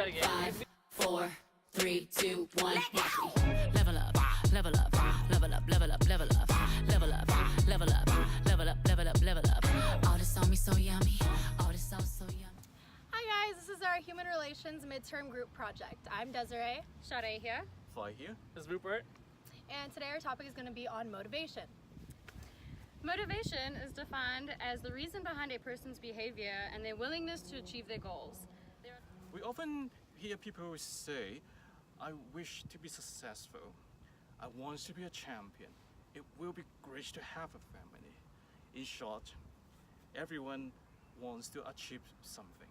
got a game. 5, 4, 3, 2, 1. Level up, level up, level up, level up, level up, level up, level up, level up, level up, level up. All this on me so yummy. All this sauce so yummy. Hi guys, this is our Human Relations Midterm Group Project. I'm Desiree. Sade here. Fly here. This is Rupert. And today our topic is going to be on motivation. Motivation is defined as the reason behind a person's behavior and their willingness to achieve their goals. We often hear people say, I wish to be successful. I want to be a champion. It will be great to have a family. In short, everyone wants to achieve something.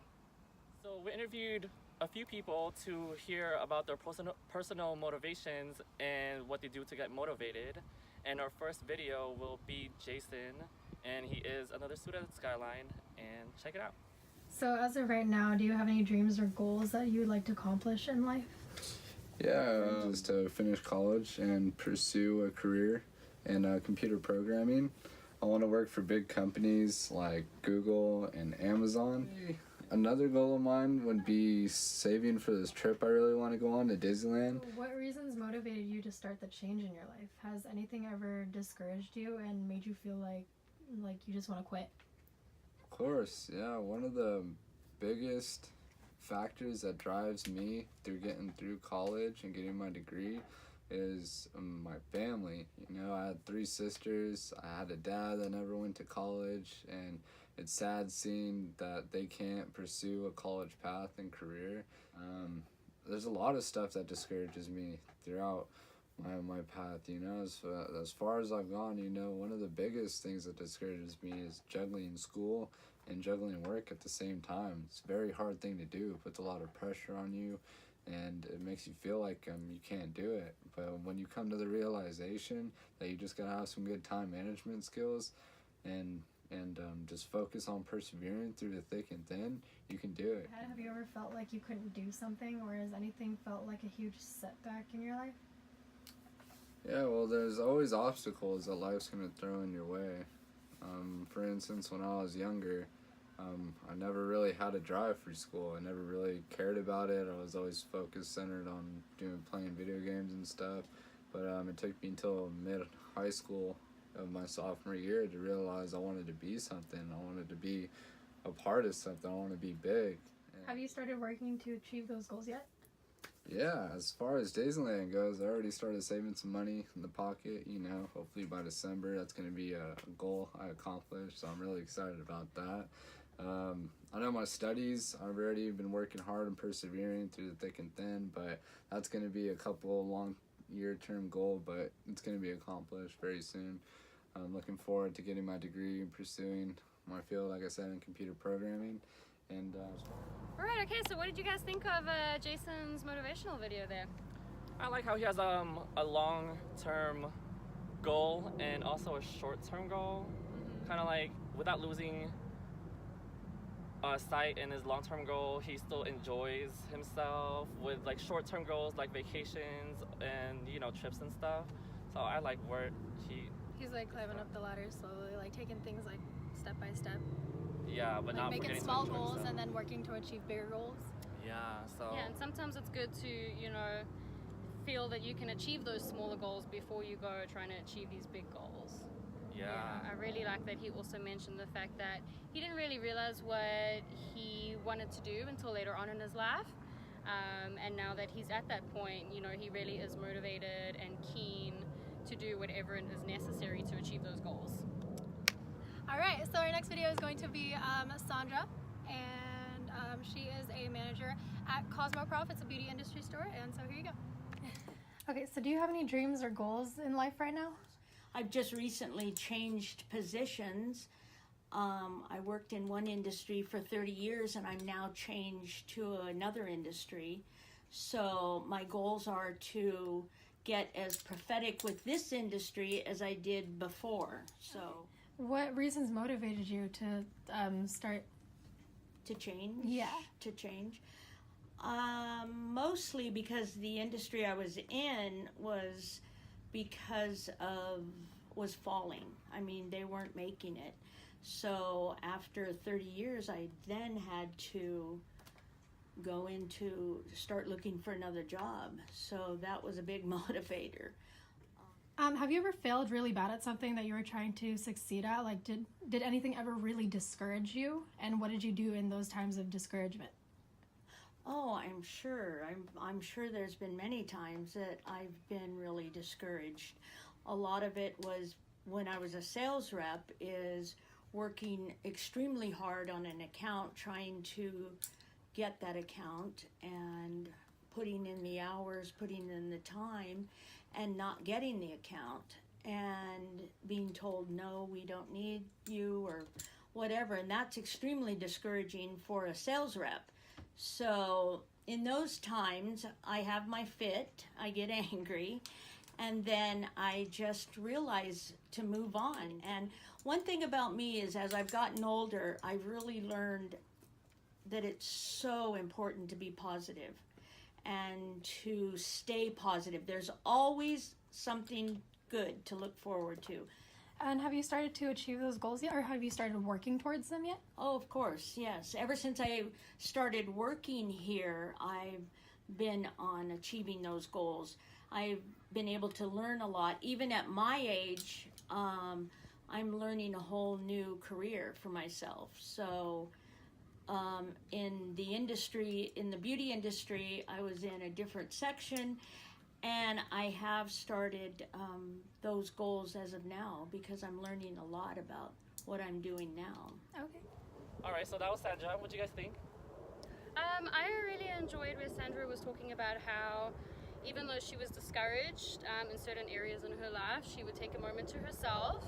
So we interviewed a few people to hear about their personal motivations and what they do to get motivated. And our first video will be Jason, and he is another student at Skyline, and check it out. So as of right now, do you have any dreams or goals that you would like to accomplish in life? Yeah, just to finish college and pursue a career in computer programming. I want to work for big companies like Google and Amazon. Another goal of mine would be saving for this trip I really want to go on to Disneyland. What reasons motivated you to start the change in your life? Has anything ever discouraged you and made you feel like you just want to quit? Of course, yeah. One of the biggest factors that drives me through getting through college and getting my degree is my family. You know, I had 3 sisters. I had a dad that never went to college, and it's sad seeing that they can't pursue a college path and career. There's a lot of stuff that discourages me throughout my path, you know. As far as I've gone, you know, one of the biggest things that discourages me is juggling school and juggling work at the same time. It's a very hard thing to do. It puts a lot of pressure on you, and it makes you feel like you can't do it. But when you come to the realization that you just gotta have some good time management skills and just focus on persevering through the thick and thin, you can do it. Have you ever felt like you couldn't do something, or has anything felt like a huge setback in your life? Yeah, well, there's always obstacles that life's gonna throw in your way. For instance, when I was younger, I never really had a drive for school. I never really cared about it. I was always centered on playing video games and stuff. But it took me until mid-high school of my sophomore year to realize I wanted to be something. I wanted to be a part of something. I wanted to be big. Have you started working to achieve those goals yet? Yeah, as far as Disneyland goes, I already started saving some money in the pocket, you know. Hopefully by December, that's going to be a goal I accomplish, so I'm really excited about that. I know my studies, I've already been working hard and persevering through the thick and thin, but that's going to be a couple long year-term goal, but it's going to be accomplished very soon. I'm looking forward to getting my degree and pursuing my field, like I said, in computer programming. And Alright, okay, so what did you guys think of Jason's motivational video there? I like how he has a long-term goal and also a short-term goal. Kind of like, without losing sight in his long-term goal, he still enjoys himself with like short-term goals like vacations and, you know, trips and stuff. So I like where He's like climbing up the ladder slowly, like taking things like step by step. Yeah, but like not making forgetting small to enjoy goals himself. and then working to achieve bigger goals. Yeah, so Yeah, and sometimes it's good to, you know, feel that you can achieve those smaller goals before you go trying to achieve these big goals. yeah. I really like that he also mentioned the fact that he didn't really realize what he wanted to do until later on in his life. And now that he's at that point, you know, he really is motivated and keen to do whatever is necessary to achieve those goals. Alright, so our next video is going to be Sandra, and she is a manager at Cosmoprof. It's a beauty industry store, and so here you go. Okay, so do you have any dreams or goals in life right now? I've just recently changed positions. I worked in one industry for 30 years and I'm now changed to another industry. So my goals are to get as prophetic with this industry as I did before. So What reasons motivated you to start? to change? Yeah. To change. Mostly because the industry I was in was falling. I mean, they weren't making it. So after 30 years, I then had to start looking for another job. So that was a big motivator. Have you ever failed really bad at something that you were trying to succeed at? Like, did anything ever really discourage you? And what did you do in those times of discouragement? Oh, I'm sure. I'm sure there's been many times that I've been really discouraged. A lot of it was when I was a sales rep, is working extremely hard on an account, trying to get that account and putting in the hours, putting in the time, and not getting the account and being told, no, we don't need you or whatever. And that's extremely discouraging for a sales rep. So in those times, I have my fit, I get angry, and then I just realize to move on. And one thing about me is, as I've gotten older, I've really learned that it's so important to be positive and to stay positive. There's always something good to look forward to. And have you started to achieve those goals yet, or have you started working towards them yet? Oh, of course, yes. Ever since I started working here, I've been on achieving those goals. I've been able to learn a lot. Even at my age, I'm learning a whole new career for myself. So in the industry, in the beauty industry, I was in a different section, and I have started those goals as of now because I'm learning a lot about what I'm doing now. Okay. All right, so that was Sandra. What do you guys think? I really enjoyed where Sandra was talking about how even though she was discouraged in certain areas in her life, she would take a moment to herself,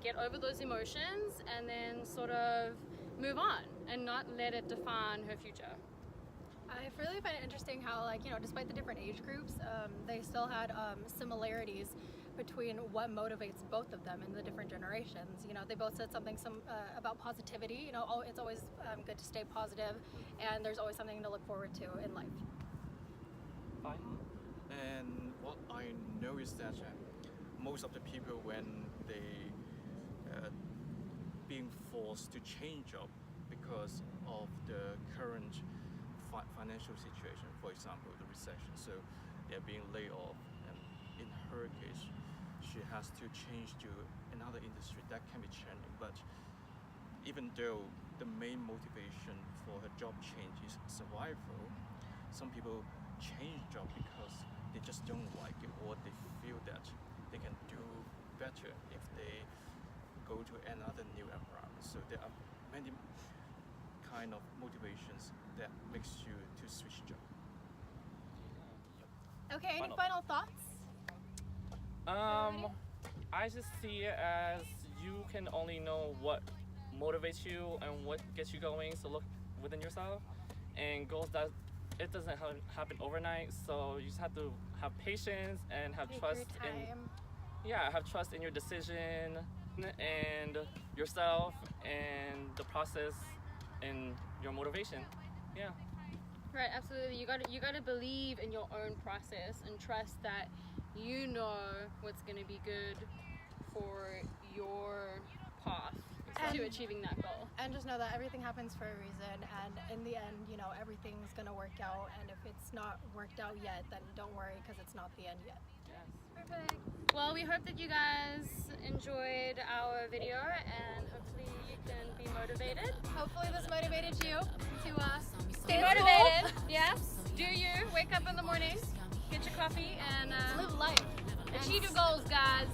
get over those emotions, and then sort of move on and not let it define her future. I really find it interesting how, like, you know, despite the different age groups, they still had similarities between what motivates both of them in the different generations. You know, they both said something about positivity. You know, it's always good to stay positive, and there's always something to look forward to in life. Fine. And what I know is that most of the people, when they being forced to change job because of the current financial situation, for example, the recession, so they're being laid off, and in her case, she has to change to another industry. That can be challenging, but even though the main motivation for her job change is survival, some people change job because they just don't like it, or they feel that they can do better if they go to another new environment. So there are many kind of motivations that makes you to switch job. Okay, any final thoughts? I just see it as you can only know what motivates you and what gets you going, so look within yourself. And goals, that it doesn't happen overnight, so you just have to have patience and have trust have trust in your decision and yourself and the process and your motivation. Yeah. Right, absolutely. You gotta believe in your own process and trust that you know what's gonna be good for your path to achieving that goal. And just know that everything happens for a reason, and in the end, you know, everything's gonna work out, and if it's not worked out yet, then don't worry, because it's not the end yet. Yes. Perfect. Well, we hope that you guys enjoyed our video, and hopefully you can be motivated. Hopefully this motivated you to Stay stay motivated. Yeah. Do you wake up in the morning, get your coffee, and live life. achieve your goals, guys.